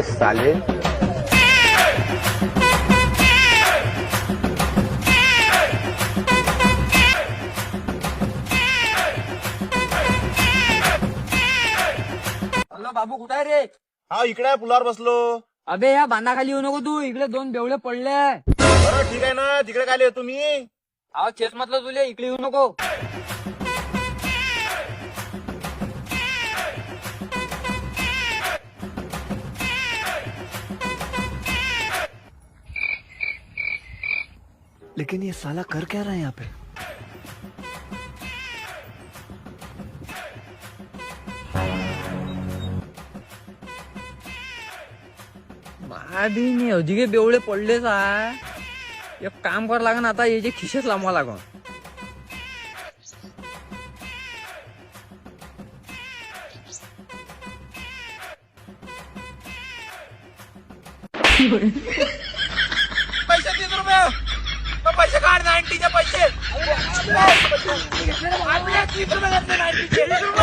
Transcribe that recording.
साले. बाबू कुठे आहे रे? हा इकडे पुलावर बसलो. अबे या बांधाखाली येऊ नको तू, इकडे 2 बेवळे पडले. बरं ठीक आहे ना, तिकडे काय येतो तुम्ही. अहो चेस म्हटलं तुले, इकडे येऊ नको. लेकिन ये साला कर क्या रहा है यहाँ पे? आधी मी अजिगे बेवळे पडलेच आहे. एक काम करावं लागन आता, याचे खिशेच लांबवा लागन. पैसे 30 रुपये. पैसे काढ 90चे पैसे. 30 रुपये.